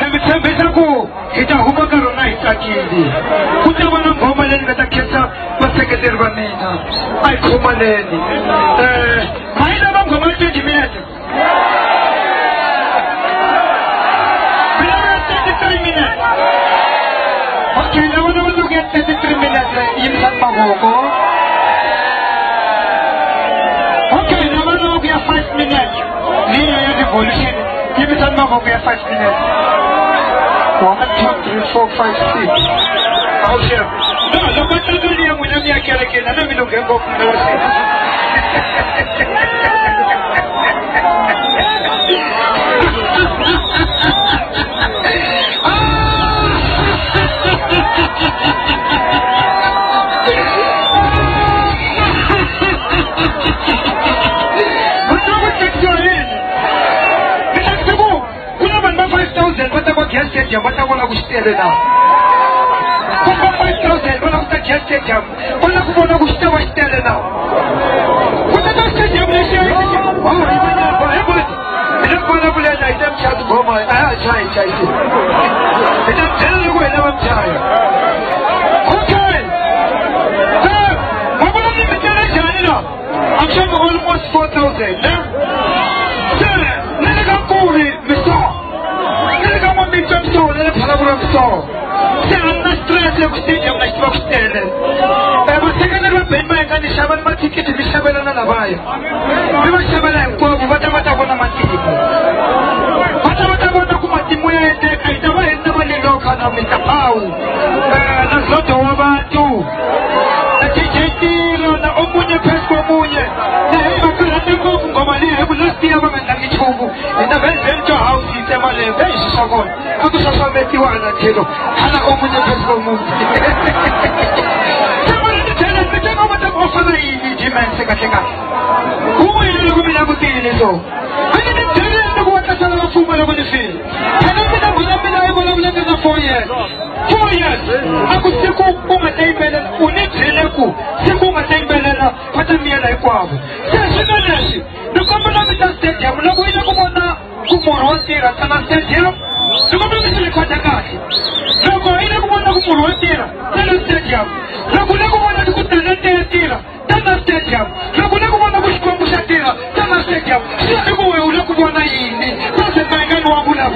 Nangitsembisa ku hita huma karona hitakili. Kutavana ngoma leyi nga ta khetsa vaseketeri va mina. A hi khomaleni. Mayi lava ngoma 20 minutes. Mina 33 minutes. Okay, lava lava get 33 minutes. Yimsan mavoko. Okay, lava lava get 5 minutes. Nina ya revolution. Yimsan mavoko ya 5 minutes. 1, 2, 3, 4, 5, 6. How share? No, the better than you when I'm here, and I'm going to go from the what I want to stay now. 5,000, what I'm going to get them. What I'm going to stay now. What I'm going to say, oh, even now, I don't want to believe I don't try to go my eye. I don't tell you when I'm tired. Okay. I'm going to leave it there. I'm sure almost 4,000. Sir, let me go for it, Mr. I'm not stressed with stage of my stock stand. I was taken up in my and the Shaban ticket to be Shaban and Avaya. We were Shaban and Pope, what about a ticket? What about a Kumatimu? I never look on Mr. Pau. That's not over too. The TJT on the Omunia Pesco Munia. The Hemakan of Gomali, I will not be a woman and each home in the Venture House in the Malay. I'm going to make you one and tell Hana open the Pesco Moon. Someone to tell us the general of the Jiman Secretary. Who will you be able to do so? I didn't tell you the water of Fuma over the field. I don't know what I'm living 4 years. 4 years. I could still go home at David and Uniteleku, Sikuma Taybelena, Patamia like Quab. Says the Commonwealth Stadium, no way to go on now. Kumoroti at Sana Stadium. The Commonwealth is quite a guy. No go in a one of Kumoroti, Tana Stadium. No go on to put the Tana Tana Stadium. No go on to push Komusatira, Tana Stadium. She will look upon the evening. That's a man and Wabula.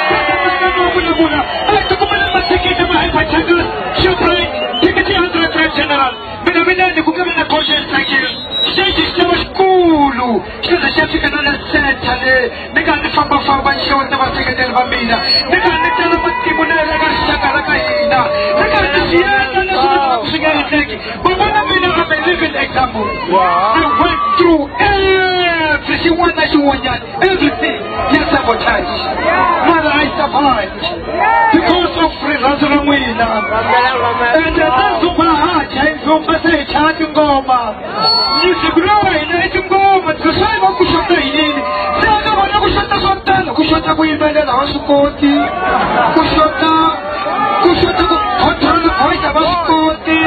I took a ticket to my particular. She'll play ticket to general. Minamina, the Kukamina Kosher, thank you. She is so cool. She's a chef and a set. They got the Famba Famba show at the Vasicate Bambina. They got the Telematimunera Sakarakaina. They got the Sierra and the Cigarette. But one of them have a living example. I went through everyone that you want, everything. Yes, sabotage. Mother, I survived because of Razamina. And that's my heart. I'm from Passage, Hatungoma. You should grow in Hatungoma to sign up Kushota in. Kushota will be the Hospoti. Kushota control the voice of Hospoti.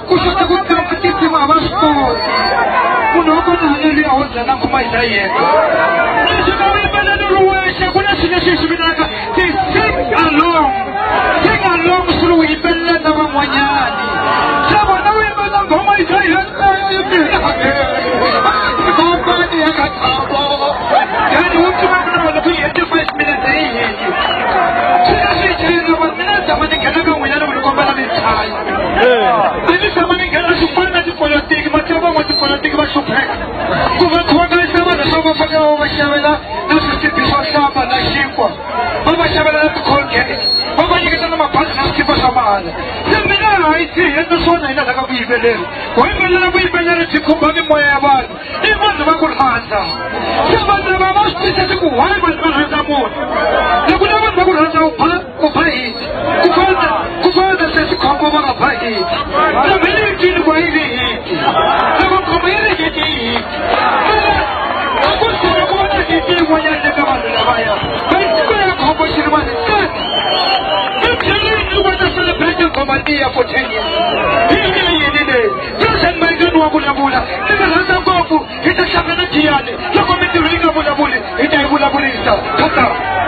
Kushota would compete with our sport. Unogo really was an uncle my day. Sing along through Ibella Namanyani. Someone know my day. For 10 years. It's a リースター勝った